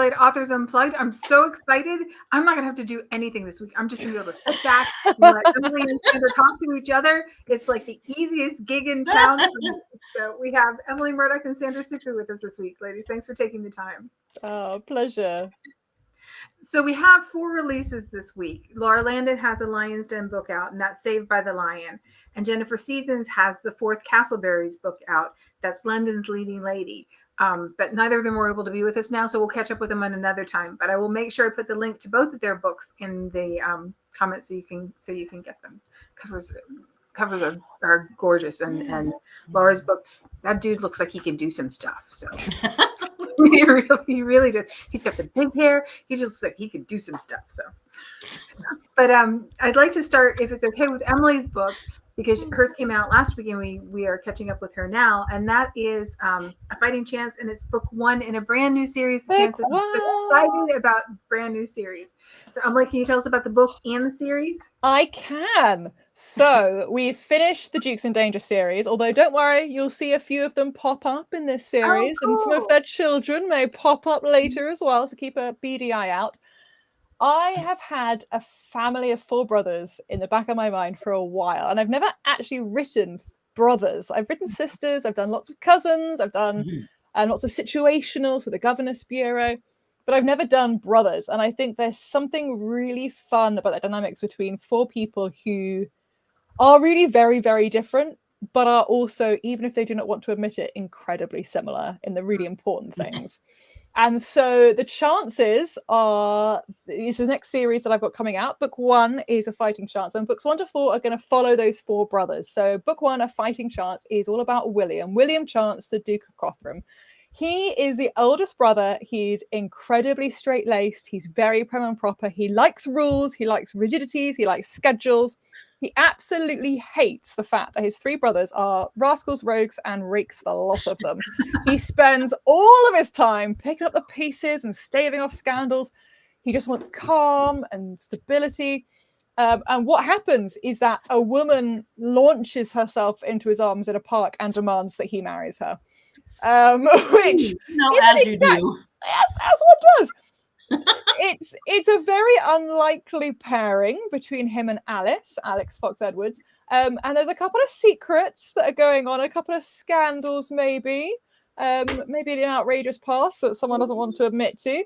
Dragonblade Authors Unplugged. I'm so excited. I'm not going to have to do anything this week. I'm just going to be able to sit back and let Emily and Sandra talk to each other. It's like the easiest gig in town. So we have Emily Murdoch and Sandra Sookoo with us this week. Ladies, thanks for taking the time. Oh, pleasure. So we have 4 releases this week. Laura Landon has a Lion's Den book out, and that's Saved by the Lion. And Jennifer Seasons has the 4th Castleberries book out. That's London's Leading Lady. But neither of them were able to be with us now, so we'll catch up with them on another time. But I will make sure I put the link to both of their books in the comments so you can get them. Covers are gorgeous, and Laura's book. That dude looks like he can do some stuff. So he really does. He's got the big hair. He just looks like he could do some stuff. So, but I'd like to start, if it's okay, with Emily's book, because hers came out last week and we are catching up with her now, and that is A Fighting Chance, and it's book 1 in a brand new series. I'm so excited about brand new series. So Emily, can you tell us about the book and the series? I can. So we've finished the Dukes in Danger series, although don't worry, you'll see a few of them pop up in this series, and some of their children may pop up later as well, so keep a beady eye out. I have had a family of 4 brothers in the back of my mind for a while, and I've never actually written brothers. I've written sisters, I've done lots of cousins, I've done lots of situationals for the Governess Bureau, but I've never done brothers. And I think there's something really fun about the dynamics between 4 people who are really very, very different, but are also, even if they do not want to admit it, incredibly similar in the really important things. And so the chances is the next series that I've got coming out. Book 1 is A Fighting Chance, and books 1 to 4 are going to follow those 4 brothers. So book 1, A Fighting Chance, is all about William Chance, the Duke of Cothram. He is the oldest brother. He's incredibly straight-laced. He's very prim and proper. He likes rules. He likes rigidities. He likes schedules. He absolutely hates the fact that his 3 brothers are rascals, rogues, and rakes the lot of them. He spends all of his time picking up the pieces and staving off scandals. He just wants calm and stability. And what happens is that a woman launches herself into his arms in a park and demands that he marries her. Which as you do. Yes, as one does. It's a very unlikely pairing between him and Alex Fox Edwards. And there's a couple of secrets that are going on, a couple of scandals maybe an outrageous past that someone doesn't want to admit to.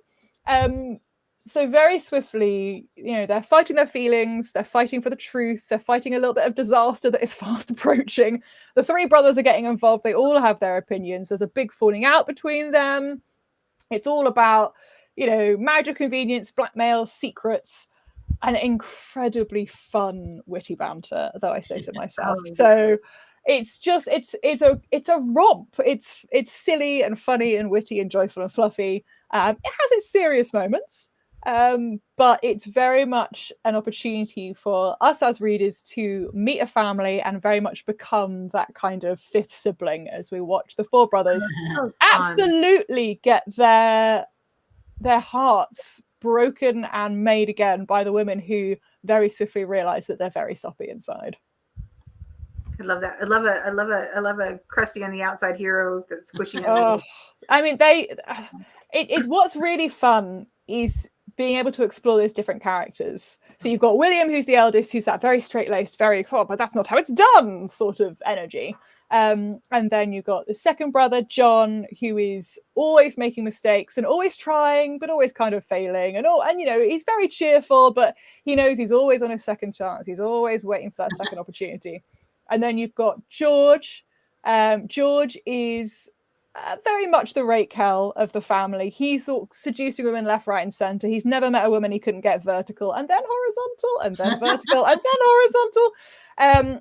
So very swiftly, they're fighting their feelings, they're fighting for the truth, they're fighting a little bit of disaster that is fast approaching. The 3 brothers are getting involved, they all have their opinions, there's a big falling out between them. It's all about, marriage of convenience, blackmail, secrets, and incredibly fun, witty banter, though I say so myself. So it's a romp. It's silly and funny and witty and joyful and fluffy. It has its serious moments, but it's very much an opportunity for us as readers to meet a family and very much become that kind of 5th sibling as we watch the 4 brothers absolutely get their hearts broken and made again by the women who very swiftly realize that they're very soppy inside. I love that. I love a crusty on the outside hero that's squishy. I mean, it's what's really fun is being able to explore those different characters. So you've got William, who's the eldest, who's that very straight-laced, but that's not how it's done sort of energy. And then you've got the second brother, John, who is always making mistakes and always trying, but always kind of failing. And he's very cheerful, but he knows he's always on his second chance. He's always waiting for that second opportunity. And then you've got George. George is very much the rake hell of the family. He's seducing women left, right, and centre. He's never met a woman he couldn't get vertical, and then horizontal, and then vertical, and then horizontal.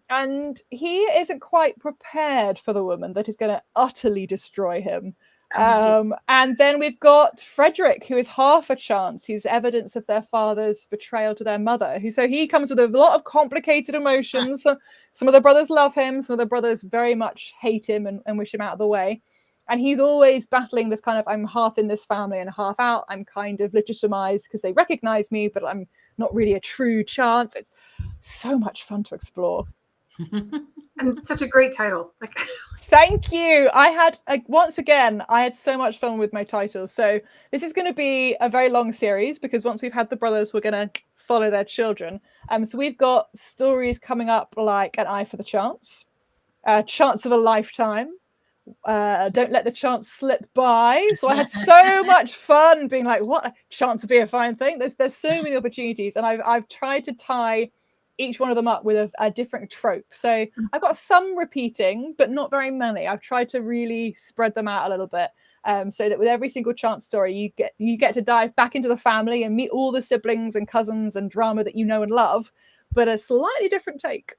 And he isn't quite prepared for the woman that is going to utterly destroy him. And then we've got Frederick, who is half a chance. He's evidence of their father's betrayal to their mother. So he comes with a lot of complicated emotions. Some of the brothers love him. Some of the brothers very much hate him and wish him out of the way. And he's always battling this kind of, I'm half in this family and half out. I'm kind of legitimized because they recognize me, but I'm not really a true chance. It's so much fun to explore. And such a great title. Like, Thank you. I had once again, I had so much fun with my titles. So this is going to be a very long series because once we've had the brothers, we're going to follow their children. So we've got stories coming up like An Eye for the Chance, Chance of a Lifetime, Don't Let the Chance Slip By. So I had so much fun being like, what, chance would be a fine thing. There's so many opportunities, and I've tried to tie each one of them up with a different trope. So I've got some repeating, but not very many. I've tried to really spread them out a little bit, so that with every single chance story, you get to dive back into the family and meet all the siblings and cousins and drama that you know and love, but a slightly different take.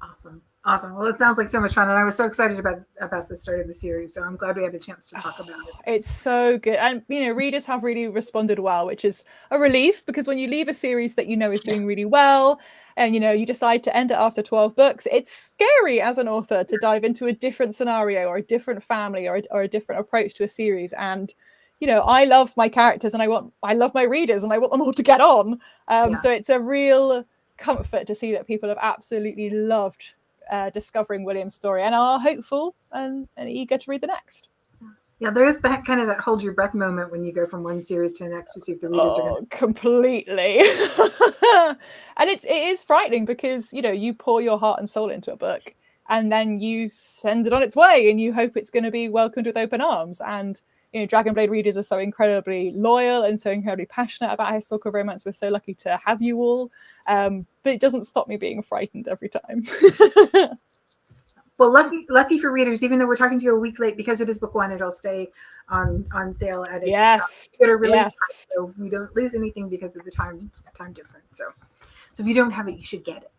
Awesome. Well, it sounds like so much fun, and I was so excited about the start of the series. So I'm glad we had a chance to talk about it. It's so good, and readers have really responded well, which is a relief, because when you leave a series that is doing really well, and you decide to end it after 12 books, it's scary as an author to dive into a different scenario or a different family or a different approach to a series. And I love my characters, and I love my readers, and I want them all to get on. So it's a real comfort to see that people have absolutely loved discovering William's story and are hopeful and eager to read the next. Yeah, there is that kind of that hold your breath moment when you go from one series to the next to see if the readers are going to... Completely. And it is frightening because you pour your heart and soul into a book and then you send it on its way and you hope it's going to be welcomed with open arms. And Dragonblade readers are so incredibly loyal and so incredibly passionate about historical romance. We're so lucky to have you all, but it doesn't stop me being frightened every time. Well, lucky for readers, even though we're talking to you a week late, because it is book one, it'll stay on sale at its Twitter release price, so we don't lose anything because of the time difference. So if you don't have it, you should get it.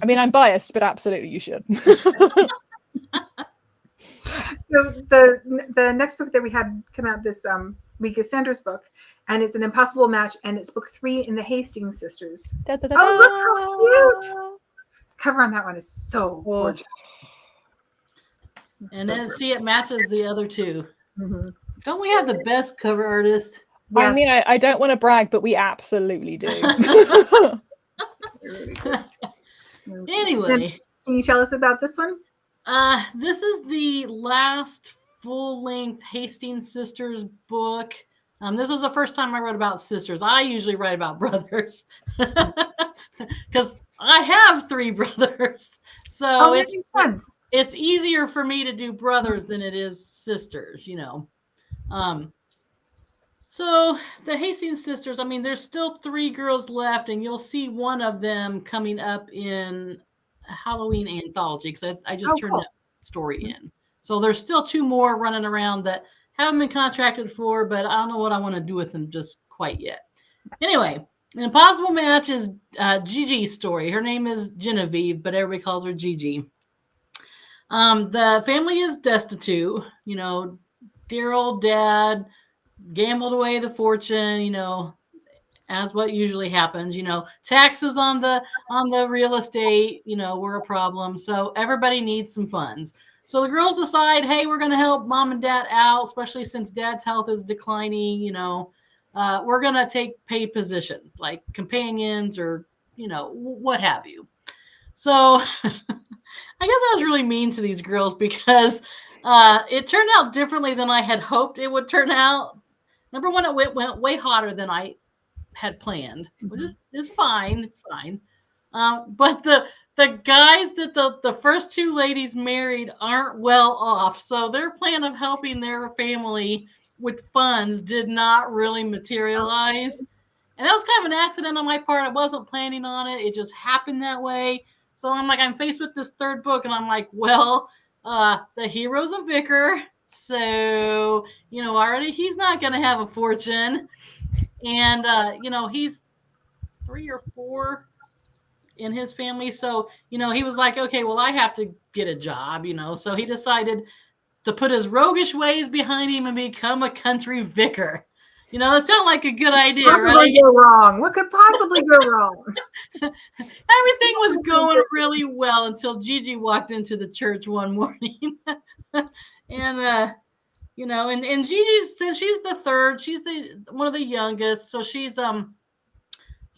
I mean, I'm biased, but absolutely you should. So the next book that we had come out this week is Sandra's book, and it's An Impossible Match, and it's book 3 in the Hastings sisters. Da, da, da, oh, look how cute! Cover on that one is so gorgeous. And then it matches the other two. Mm-hmm. Don't we have the best cover artist? Yes. I mean, I don't want to brag, but we absolutely do. Anyway, can you tell us about this one? This is the last full-length Hastings sisters book. This was the first time I wrote about sisters. I usually write about brothers because I have 3 brothers. So it's easier for me to do brothers than it is sisters, So the Hastings sisters, I mean, there's still 3 girls left, and you'll see one of them coming up in a Halloween anthology because I just turned that story in. So there's still 2 more running around that haven't been contracted for, but I don't know what I want to do with them just quite yet. Anyway, An Impossible Match is Gigi's story. Her name is Genevieve, but everybody calls her Gigi. The family is destitute. Dear old dad gambled away the fortune, as what usually happens. Taxes on the real estate, were a problem. So everybody needs some funds. So the girls decide, hey, we're going to help mom and dad out, especially since dad's health is declining. We're going to take paid positions like companions or, what have you. So I guess I was really mean to these girls because it turned out differently than I had hoped it would turn out. Number one, it went way hotter than I had planned, which is fine. It's fine. But the guys that the first 2 ladies married aren't well off. So their plan of helping their family with funds did not really materialize. And that was kind of an accident on my part. I wasn't planning on it. It just happened that way. So I'm faced with this 3rd book, and I'm like, well, the hero's a vicar. So, already he's not going to have a fortune. And, he's 3 or 4 in his family. So, he was like, okay, well, I have to get a job, So he decided to put his roguish ways behind him and become a country vicar. It sounded like a good idea, right? What could go wrong? What could possibly go wrong? Everything was going really well until Gigi walked into the church one morning. And, and Gigi, since she's the 3rd, she's one of the youngest. So she's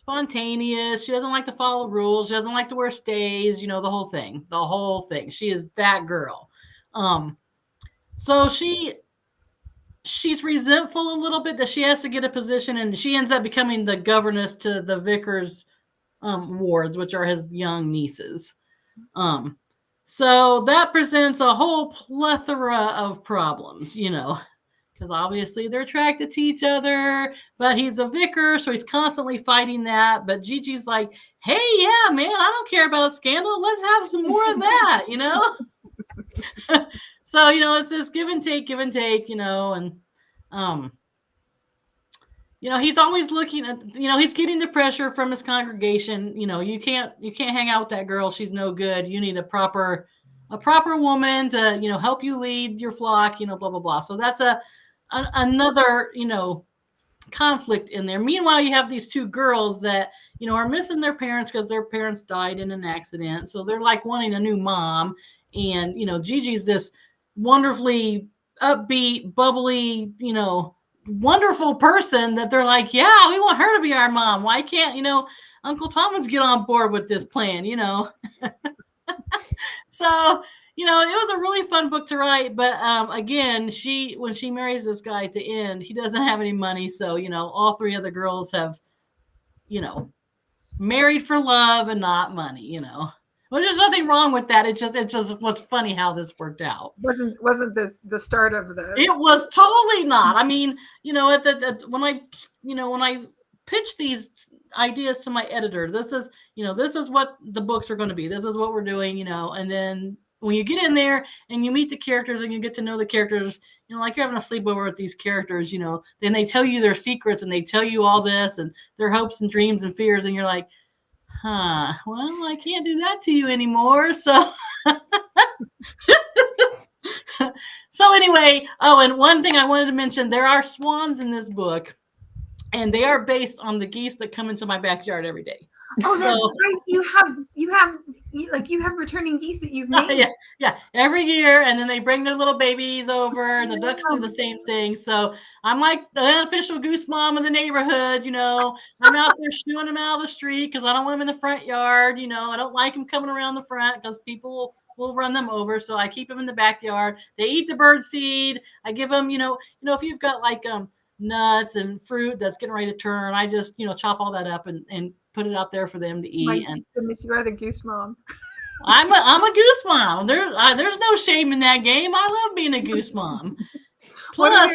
spontaneous. She doesn't like to follow rules. She doesn't like to wear stays, the whole thing. The whole thing. She is that girl. So she's resentful a little bit that she has to get a position, and she ends up becoming the governess to the vicar's wards, which are his young nieces. So that presents a whole plethora of problems, because obviously they're attracted to each other, but he's a vicar, so he's constantly fighting that. But Gigi's like, hey, yeah, man, I don't care about a scandal. Let's have some more of that, So, it's this give and take, and he's always looking at, he's getting the pressure from his congregation. You can't hang out with that girl. She's no good. You need a proper woman to, help you lead your flock, blah, blah, blah. So that's another, conflict in there. Meanwhile, you have these two girls that, are missing their parents because their parents died in an accident. So they're like wanting a new mom. And, Gigi's this wonderfully upbeat, bubbly, wonderful person that they're like, yeah, we want her to be our mom. Why can't, Uncle Thomas get on board with this plan, So, it was a really fun book to write. But again, when she marries this guy at the end, he doesn't have any money. So, all three of the girls have, married for love and not money, Well, there's nothing wrong with that. It just was funny how this worked out. Wasn't this the start of the? It was totally not. I mean, when I pitch these ideas to my editor, this is what the books are going to be. This is what we're doing, and then when you get in there and you meet the characters and you get to know the characters, like you're having a sleepover with these characters, then they tell you their secrets and they tell you all this and their hopes and dreams and fears. And you're like, well, I can't do that to you anymore. So, so anyway, and one thing I wanted to mention, there are swans in this book, and they are based on the geese that come into my backyard every day. Oh, that's right. You have returning geese that you've made. Yeah, every year, and then they bring their little babies over, and the ducks do the same thing. So I'm like the unofficial goose mom of the neighborhood. I'm out there shooing them out of the street because I don't want them in the front yard. I don't like them coming around the front because people will run them over. So I keep them in the backyard. They eat the bird seed. I give them, if you've got like nuts and fruit that's getting ready to turn, I just chop all that up and put it out there for them to eat. My goodness, you are the goose mom. I'm a goose mom. There's no shame in that game. I love being a goose mom. Plus,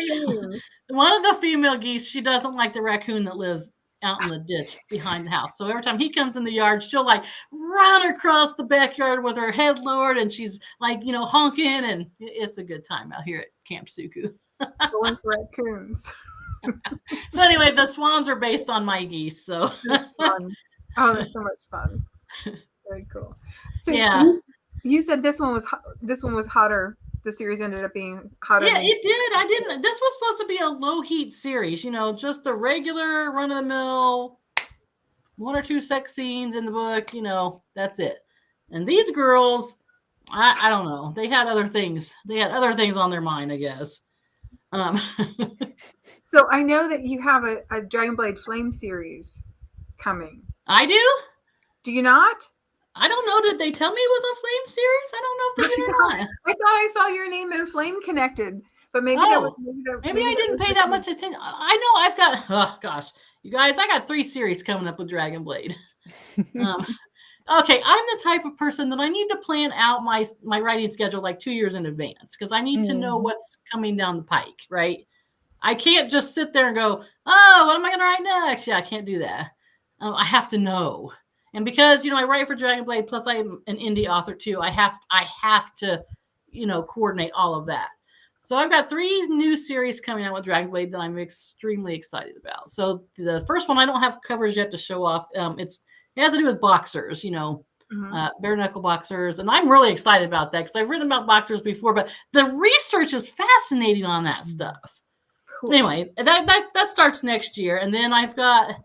one of the female geese, she doesn't like the raccoon that lives out in the ditch behind the house. So every time he comes in the yard, she'll like run across the backyard with her head lowered, and she's like honking, and it's a good time out here at Camp Sookoo. Going for raccoons. So anyway, the swans are based on my geese. So that's fun. Oh, that's so much fun. Very cool. So yeah, you said this one was hotter. The series ended up being hotter. Yeah, it did. I didn't. This was supposed to be a low heat series. Just the regular run of the mill, one or two sex scenes in the book. That's it. And these girls, I don't know. They had other things. They had other things on their mind, I guess. So I know that you have a Dragonblade Flame series coming. I do? Do you not? I don't know. Did they tell me it was a Flame series? I don't know if they did or not. I thought I saw your name and Flame connected, but maybe maybe I didn't pay that much attention. I know I've got. Oh gosh, you guys, I got 3 series coming up with Dragonblade. Okay, I'm the type of person that I need to plan out my writing schedule like 2 years in advance because I need to know what's coming down the pike, right? I can't just sit there and go, oh, what am I going to write next? Yeah, I can't do that. I have to know. And because, I write for Dragonblade, plus I'm an indie author too, I have to, coordinate all of that. So I've got 3 new series coming out with Dragonblade that I'm extremely excited about. So the first one, I don't have covers yet to show off. It has to do with boxers, bare knuckle boxers. And I'm really excited about that because I've written about boxers before, but the research is fascinating on that stuff. Cool. Anyway, that starts next year. And then I've got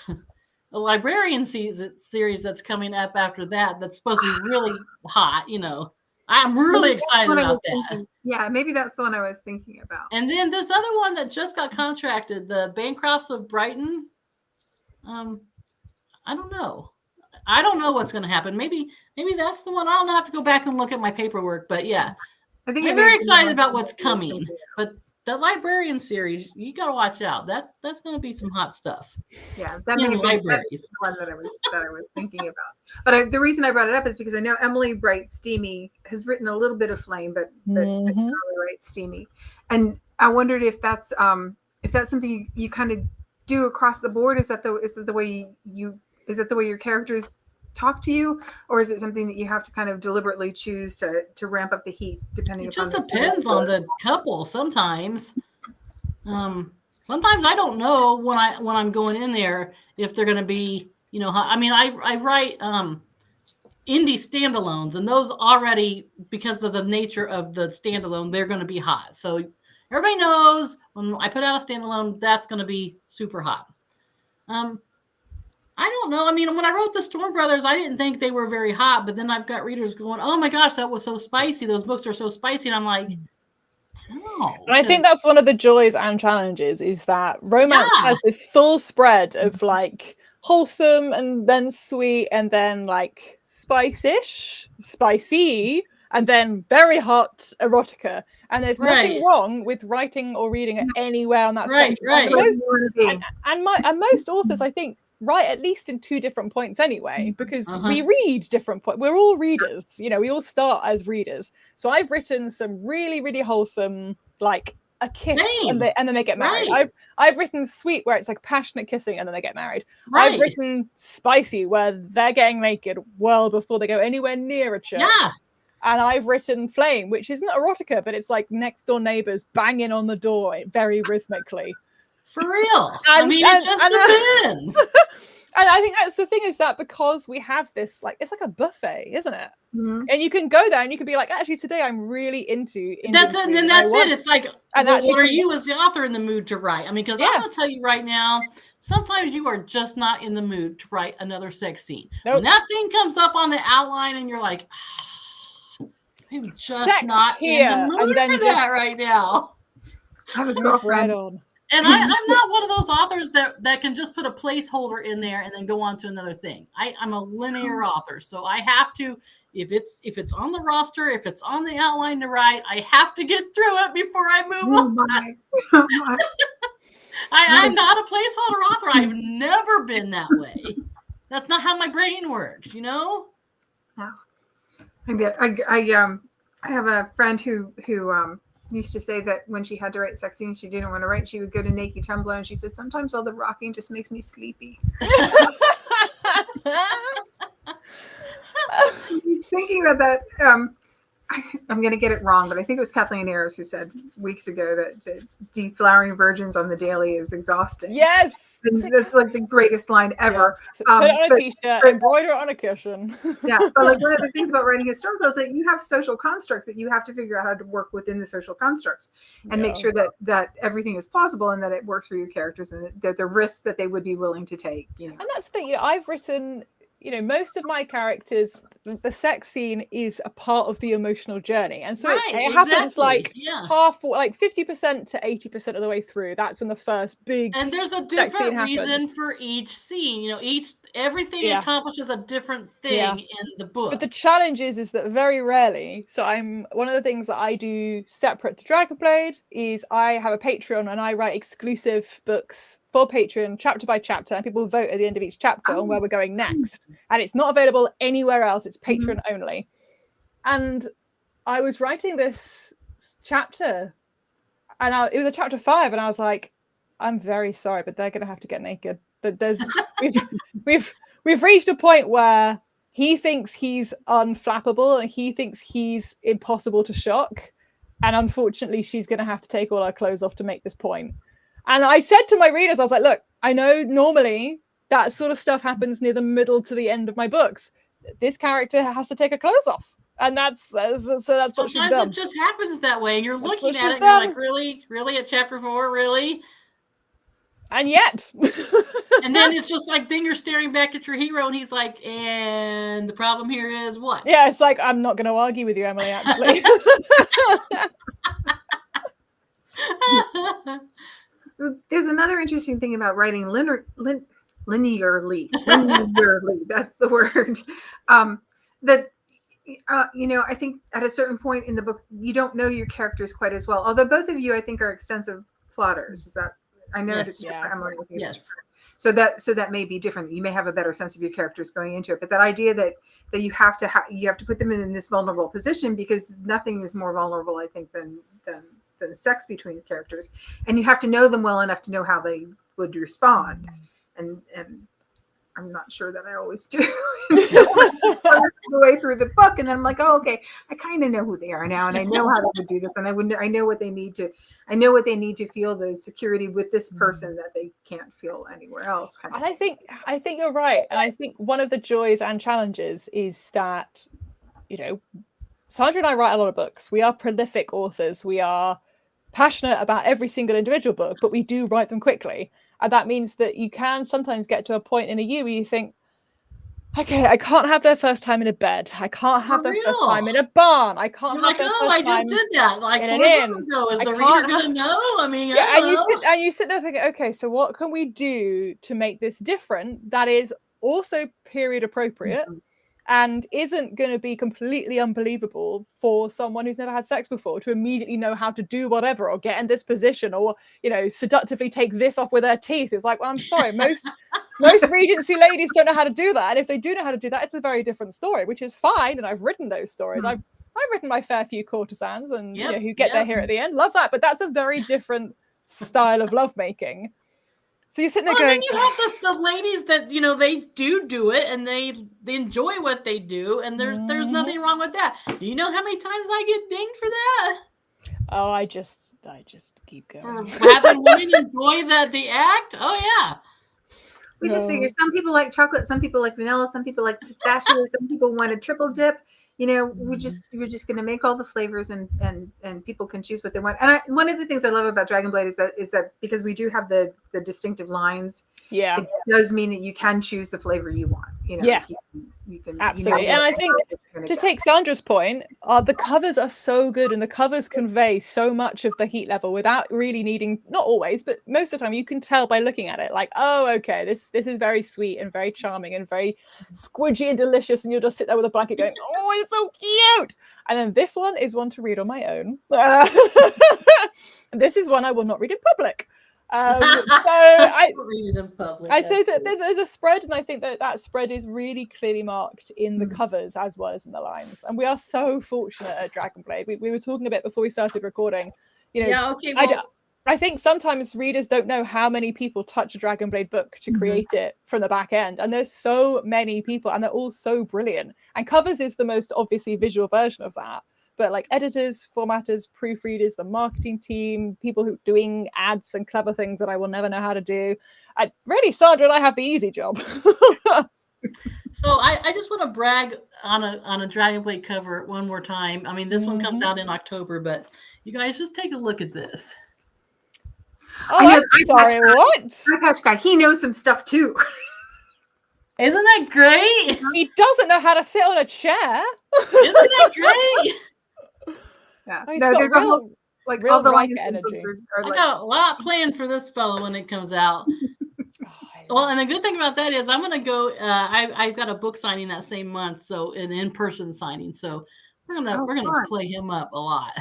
a librarian series that's coming up after that. That's supposed to be really hot, I'm really excited about that. Yeah, maybe that's the one I was thinking about. And then this other one that just got contracted, the Bancrofts of Brighton. I don't know. I don't know what's going to happen. Maybe that's the one. I'll have to go back and look at my paperwork. But yeah, I think I'm very excited about what's coming. But the librarian series, you got to watch out. That's going to be some hot stuff. Yeah, that may be the one that I was thinking about. But the reason I brought it up is because I know Emily Bright Steamy has written a little bit of Flame, but Emily Bright Steamy, and I wondered if that's something you kind of do across the board. Is that the way your characters talk to you, or is it something that you have to kind of deliberately choose to ramp up the heat depending upon? It just depends on the couple. Sometimes I don't know when I'm going in there if they're going to be, I mean, I write indie standalones, and those already, because of the nature of the standalone, they're going to be hot. So everybody knows when I put out a standalone, that's going to be super hot. I don't know. I mean, when I wrote the Storm Brothers, I didn't think they were very hot, but then I've got readers going, "Oh my gosh, that was so spicy. Those books are so spicy." And I'm like, no. And I think that's one of the joys and challenges, is that romance has this full spread of like wholesome and then sweet and then like spicy, and then very hot erotica. And there's nothing wrong with writing or reading it anywhere on that spectrum. And most authors, I think, write at least in two different points anyway, because we read different points. We're all readers, we all start as readers. So I've written some really, really wholesome, like a kiss and then they get married. I've written sweet where it's like passionate kissing and then they get married. I've written spicy where they're getting naked well before they go anywhere near a church. And I've written flame, which isn't erotica, but it's like next door neighbors banging on the door very rhythmically. For real. I mean, it just depends. And I think that's the thing, is that because we have this, like, it's like a buffet, isn't it? Mm-hmm. And you can go there and you can be like, actually, today I'm really into that's it. And then that's it. It's like, and what are you as the author in the mood to write? I mean, because I'm going to tell you right now, sometimes you are just not in the mood to write another sex scene. Nope. When that thing comes up on the outline and you're like, I'm just not in the mood for that right now. I have a girlfriend. And I'm not one of those authors that can just put a placeholder in there and then go on to another thing. I'm a linear author, so I have to, if it's on the roster, if it's on the outline to write, I have to get through it before I move on. I'm not a placeholder author. I've never been that way. That's not how my brain works, No. I have a friend who used to say that when she had to write sex scenes she didn't want to write, she would go to Naked Tumblr, and she said sometimes all the rocking just makes me sleepy. Thinking about that, I'm going to get it wrong, but I think it was Kathleen Ayers who said weeks ago that deflowering virgins on the daily is exhausting. Yes. And that's like the greatest line ever. Yeah. Put it on a t-shirt, embroider it on a cushion. Yeah, but like one of the things about writing historical is that you have social constructs that you have to figure out how to work within the social constructs and make sure that everything is plausible and that it works for your characters and that the risks that they would be willing to take. And that's the thing. I've written, most of my characters, the sex scene is a part of the emotional journey, and so it happens like half, like 50% to 80% of the way through. That's when the first big and there's a different reason for each scene. Everything accomplishes a different thing in the book. But the challenge is that very rarely. So one of the things that I do separate to Dragonblade is I have a Patreon and I write exclusive books for Patreon, chapter by chapter, and people vote at the end of each chapter on where we're going next. And it's not available anywhere else. It's Patreon only. And I was writing this chapter, and it was a chapter 5, and I was like, I'm very sorry, but they're going to have to get naked. But we've reached a point where he thinks he's unflappable and he thinks he's impossible to shock. And unfortunately, she's going to have to take all her clothes off to make this point. And I said to my readers, I was like, look, I know normally that sort of stuff happens near the middle to the end of my books. This character has to take her clothes off. And that's what she's done. Sometimes it just happens that way. And you're looking at it and you're like, really? Really? At chapter 4? Really? And yet. And then it's just like, then you're staring back at your hero and he's like, and the problem here is what? Yeah, it's like, I'm not going to argue with you, Emily, actually. There's another interesting thing about writing linearly. That's the word. That I think at a certain point in the book, you don't know your characters quite as well. Although both of you, I think, are extensive plotters. Is that? I know Yes, it's true yeah. for Emily. I think Yes. it's true. So that may be different. You may have a better sense of your characters going into it, but that idea that you have to put them in this vulnerable position, because nothing is more vulnerable, I think, than sex between characters, and you have to know them well enough to know how they would respond, and I'm not sure that I always do until the way through the book, and then I'm like, oh, okay, I kind of know who they are now, and I know how they would do this, and I know what they need to feel the security with this person that they can't feel anywhere else. And I think you're right, and I think one of the joys and challenges is that, Sandra and I write a lot of books. We are prolific authors. We are passionate about every single individual book, but we do write them quickly. And that means that you can sometimes get to a point in a year where you think, okay, I can't have their first time in a bed. I can't have their first time in a barn. I can't have their first time I just did that like in 4 an months inn. ago. Is I the can't reader gonna know? I mean, yeah, I don't know. and you sit there thinking, okay, so what can we do to make this different that is also period appropriate and isn't going to be completely unbelievable for someone who's never had sex before to immediately know how to do whatever or get in this position or seductively take this off with their teeth. It's like, well, I'm sorry, most Regency ladies don't know how to do that, and if they do know how to do that, it's a very different story, which is fine. And I've written those stories. I've written my fair few courtesans and who get their hair at the end. Love that, but that's a very different style of lovemaking. So you're sitting there going, and then you have the ladies that they do it and they enjoy what they do, and there's nothing wrong with that. Do you know how many times I get dinged for that? Oh, I just keep going. For having women enjoy the act? Oh yeah. We just figure some people like chocolate, some people like vanilla, some people like pistachio, some people want a triple dip. We're just going to make all the flavors, and people can choose what they want. And one of the things I love about Dragonblade is that because we do have the distinctive lines, it does mean that you can choose the flavor you want. You can absolutely. And I think to take Sandra's point, the covers are so good, and the covers convey so much of the heat level without really needing, not always, but most of the time you can tell by looking at it, like, oh, okay, this is very sweet and very charming and very squidgy and delicious, and you'll just sit there with a blanket going, oh, it's so cute. And then this one is one to read on my own. And this is one I will not read in public. I say that there's a spread, and I think that spread is really clearly marked in the covers as well as in the lines. And we are so fortunate at Dragonblade. We were talking a bit before we started recording. I think sometimes readers don't know how many people touch a Dragonblade book to create it from the back end. And there's so many people, and they're all so brilliant. And covers is the most obviously visual version of that. But like editors, formatters, proofreaders, the marketing team, people who are doing ads and clever things that I will never know how to do. Really, Sandra and I have the easy job. So I just want to brag on a Dragonblade cover one more time. I mean, this one comes out in October, but you guys just take a look at this. Oh, I'm sorry, what? Patch guy, he knows some stuff too. Isn't that great? He doesn't know how to sit on a chair. Isn't that great? Yeah. No, there's real, all the like energy. I got a lot planned for this fellow when it comes out. Well, and the good thing about that is I'm going to go. I've got a book signing that same month, so an in-person signing. So we're gonna play him up a lot.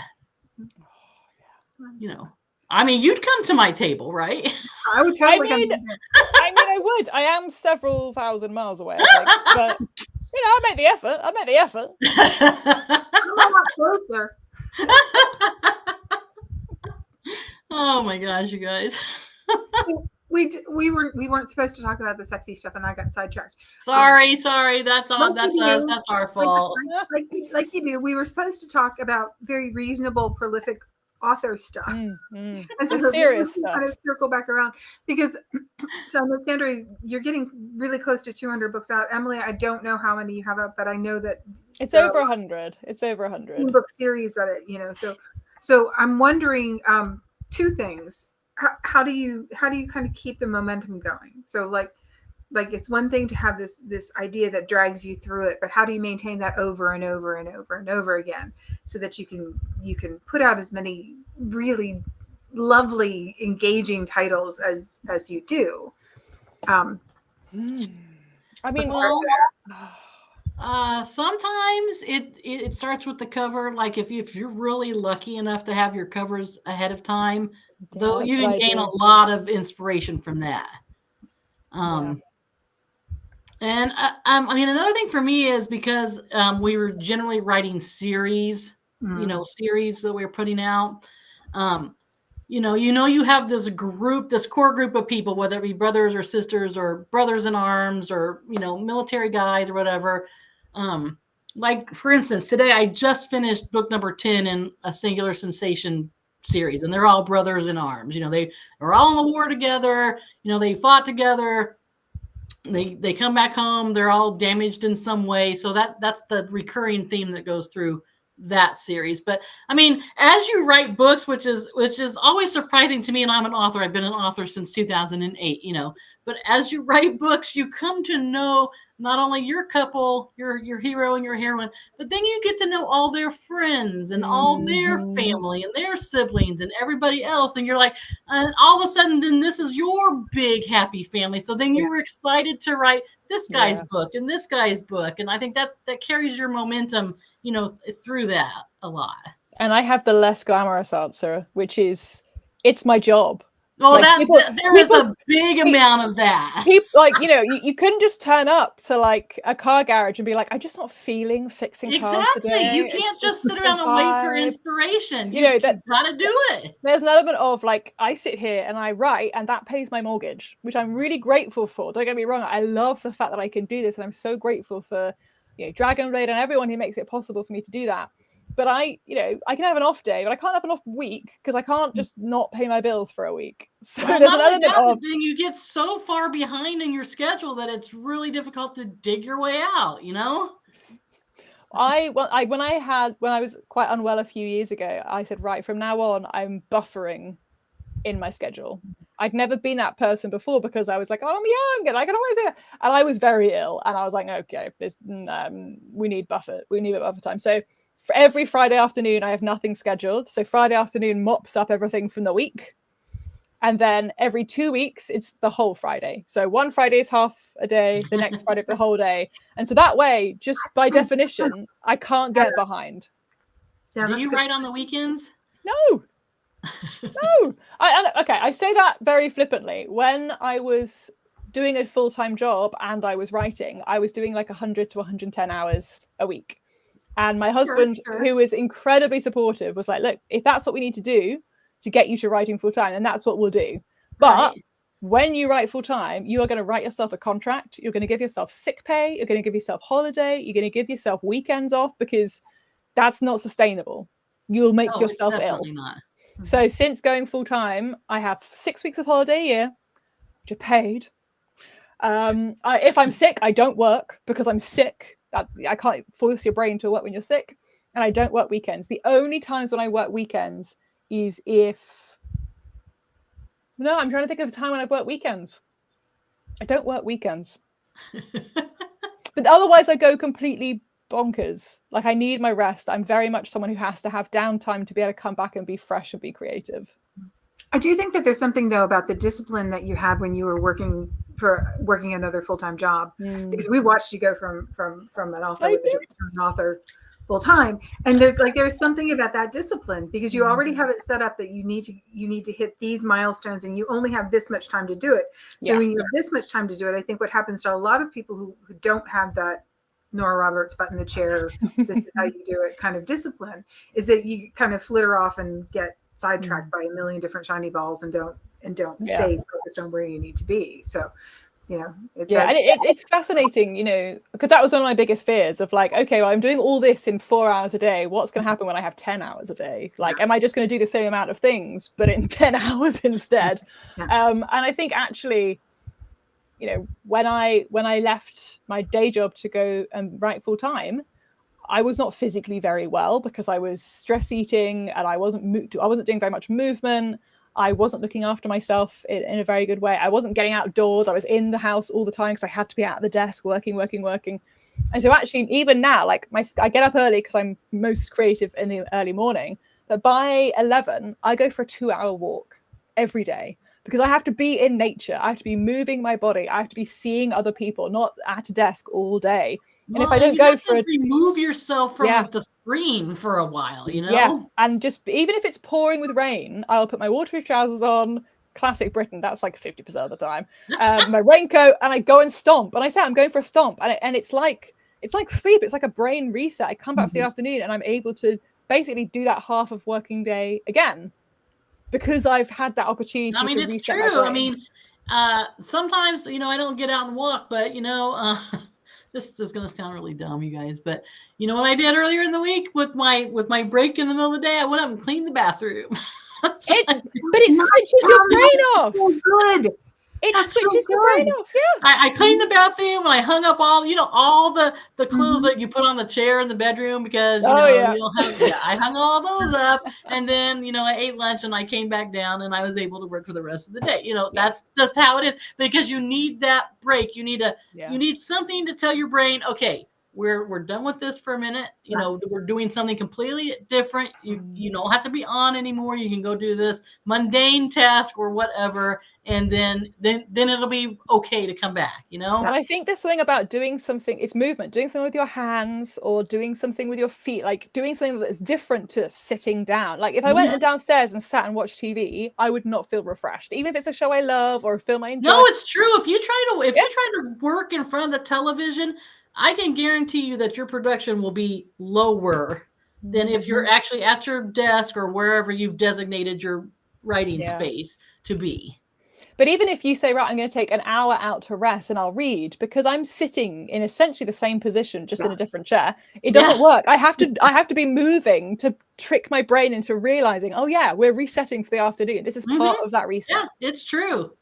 I mean, you'd come to my table, right? I would totally come. I would. I am several thousand miles away, I think, but I make the effort. I'm a lot closer. Oh my gosh, you guys. So we weren't supposed to talk about the sexy stuff, and I got sidetracked. Sorry. That's all. That's us. That's our fault. Like you do. We were supposed to talk about very reasonable, prolific author stuff. And so serious stuff. Kind of circle back around because Sandra, you're getting really close to 200 books out. Emily, I don't know how many you have out, but I know that it's over 100. It's over 100 book series at it. So I'm wondering two things. How do you kind of keep the momentum going? So like it's one thing to have this idea that drags you through it, but how do you maintain that over and over and over and over again so that you can put out as many really lovely, engaging titles as you do? I mean, well, sometimes it starts with the cover. Like if you're really lucky enough to have your covers ahead of time, though you can gain a lot of inspiration from that. And I mean, another thing for me is because we were generally writing series, series that we were putting out. You have this group, this core group of people, whether it be brothers or sisters or brothers in arms or, military guys or whatever. Like, for instance, today I just finished book number 10 in a Singular Sensation series, and they're all brothers in arms. They were all in the war together. They fought together. They come back home. They're all damaged in some way. So that's the recurring theme that goes through that series. But I mean, as you write books, which is always surprising to me, and I'm an author, I've been an author since 2008, but as you write books, you come to know not only your couple, your hero and your heroine, but then you get to know all their friends and all their family and their siblings and everybody else. And you're like, and all of a sudden, then this is your big happy family. So then you were excited to write this guy's book and this guy's book. And I think that carries your momentum, through that a lot. And I have the less glamorous answer, which is, it's my job. Well, there is a big amount of that. People, you couldn't just turn up to like a car garage and be like, I'm just not feeling fixing cars today. You can't just sit around and wait for inspiration. You gotta do it. There's an element of like, I sit here and I write, and that pays my mortgage, which I'm really grateful for. Don't get me wrong. I love the fact that I can do this, and I'm so grateful for Dragonblade and everyone who makes it possible for me to do that. But I can have an off day, but I can't have an off week because I can't just not pay my bills for a week. So there's an element of then you get so far behind in your schedule that it's really difficult to dig your way out. When I was quite unwell a few years ago, I said, right, from now on, I'm buffering in my schedule. I'd never been that person before because I was like, oh, I'm young and I can always do it. And I was very ill, and I was like, okay, we need buffer time. So for every Friday afternoon, I have nothing scheduled. So Friday afternoon mops up everything from the week. And then every 2 weeks, it's the whole Friday. So one Friday is half a day, the next Friday the whole day. And so that way, just by definition, I can't get behind. Yeah, do you write on the weekends? No. No. I say that very flippantly. When I was doing a full-time job and I was writing, I was doing like 100 to 110 hours a week. And my husband, who is incredibly supportive, was like, look, if that's what we need to do to get you to writing full time, then that's what we'll do. But when you write full time, you are going to write yourself a contract. You're going to give yourself sick pay. You're going to give yourself holiday. You're going to give yourself weekends off, because that's not sustainable. You'll make yourself ill. Not. So since going full time, I have 6 weeks of holiday a year, which are paid. If I'm sick, I don't work because I'm sick. I can't force your brain to work when you're sick, and I don't work weekends. The only times when I work weekends is I'm trying to think of a time when I've worked weekends. I don't work weekends. But otherwise I go completely bonkers. Like, I need my rest. I'm very much someone who has to have downtime to be able to come back and be fresh and be creative. I do think that there's something though about the discipline that you had when you were working another full-time job, because we watched you go from an author with to an author full time, and there's something about that discipline, because you already have it set up that you need to hit these milestones, and you only have this much time to do it. So when you have this much time to do it, I think what happens to a lot of people who don't have that Nora Roberts butt in the chair, this is how you do it kind of discipline, is that you kind of flitter off and get sidetracked by a million different shiny balls and don't stay focused on where you need to be. So it's fascinating, because that was one of my biggest fears of like, okay, well, I'm doing all this in 4 hours a day. What's going to happen when I have 10 hours a day? Like, am I just going to do the same amount of things, but in 10 hours instead? And I think actually, when I left my day job to go and write full time, I was not physically very well because I was stress eating and I wasn't doing very much movement. I wasn't looking after myself in a very good way. I wasn't getting outdoors. I was in the house all the time because I had to be at the desk working. And so actually, even now, like I get up early because I'm most creative in the early morning. But by 11, I go for a 2-hour walk every day because I have to be in nature. I have to be moving my body. I have to be seeing other people, not at a desk all day. And if I don't go for remove yourself from the screen for a while, you know? Yeah, and just even if it's pouring with rain, I'll put my waterproof trousers on. Classic Britain, that's like 50% of the time. My raincoat, and I go and stomp. And I say I'm going for a stomp, and it's like sleep. It's like a brain reset. I come back for the afternoon, and I'm able to basically do that half of working day again because I've had that opportunity to reset it's true. my brain. I mean, sometimes I don't get out and walk, but this is going to sound really dumb, you guys, but you know what I did earlier in the week with my break in the middle of the day? I went up and cleaned the bathroom. But it switches your brain off. So good. It switches your brain off. Yeah. I cleaned the bathroom and I hung up all the clothes that you put on the chair in the bedroom because you don't have. Yeah, I hung all those up, and then I ate lunch and I came back down and I was able to work for the rest of the day. That's just how it is because you need that break. You need something to tell your brain, okay, we're done with this for a minute. We're doing something completely different. You don't have to be on anymore. You can go do this mundane task or whatever, and then it'll be okay to come back. And I think this thing about doing something, it's movement, doing something with your hands or doing something with your feet, like doing something that's different to sitting down. Like if I went downstairs and sat and watched TV, I would not feel refreshed, even if it's a show I love or a film I enjoy. No, it's true. If you try to work in front of the television, I can guarantee you that your production will be lower than if you're actually at your desk or wherever you've designated your writing space to be. But even if you say, right, I'm going to take an hour out to rest and I'll read, because I'm sitting in essentially the same position, just in a different chair, it doesn't work. I have to be moving to trick my brain into realizing, oh yeah, we're resetting for the afternoon. This is part of that reset. Yeah, it's true.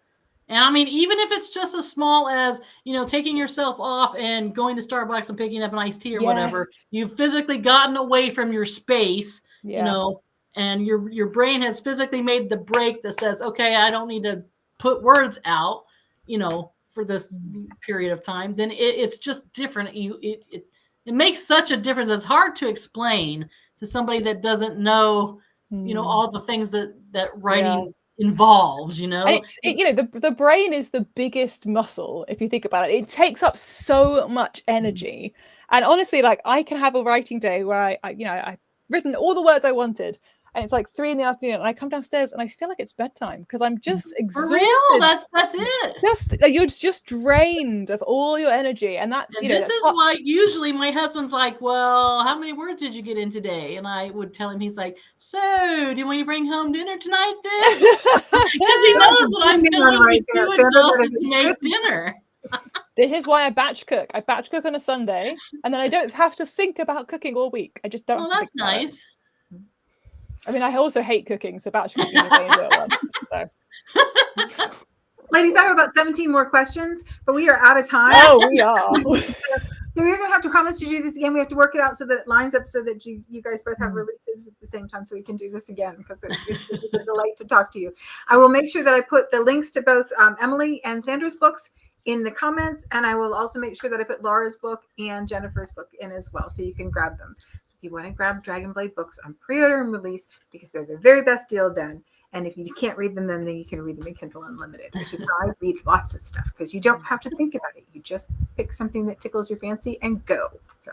And I mean, even if it's just as small as, taking yourself off and going to Starbucks and picking up an iced tea or whatever, you've physically gotten away from your space, and your brain has physically made the break that says, okay, I don't need to put words out, for this period of time, then it's just different. It makes such a difference. It's hard to explain to somebody that doesn't know, all the things that writing involves, the brain is the biggest muscle if you think about it. It takes up so much energy, and honestly, like I can have a writing day where I've written all the words I wanted, and it's like 3 p.m, and I come downstairs and I feel like it's bedtime because I'm just exhausted. For real, that's it. You're just drained of all your energy, and that's this is why usually my husband's like, well, how many words did you get in today? And I would tell him, he's like, so do you want to bring home dinner tonight then? Because he knows that I'm too exhausted to make dinner. This is why I batch cook. I batch cook on a Sunday, and then I don't have to think about cooking all week. I just don't. Oh, that's nice. I mean, I also hate cooking, so batch cooking is once. So. Ladies, I have about 17 more questions, but we are out of time. Oh, we are. So we're going to have to promise to do this again. We have to work it out so that it lines up so that you guys both have releases at the same time so we can do this again because it's a delight to talk to you. I will make sure that I put the links to both Emily and Sandra's books in the comments, and I will also make sure that I put Laura's book and Jennifer's book in as well so you can grab them. If you want to grab Dragonblade books on pre-order and release because they're the very best deal done. And if you can't read them, then you can read them in Kindle Unlimited, which is how I read lots of stuff because you don't have to think about it. You just pick something that tickles your fancy and go. So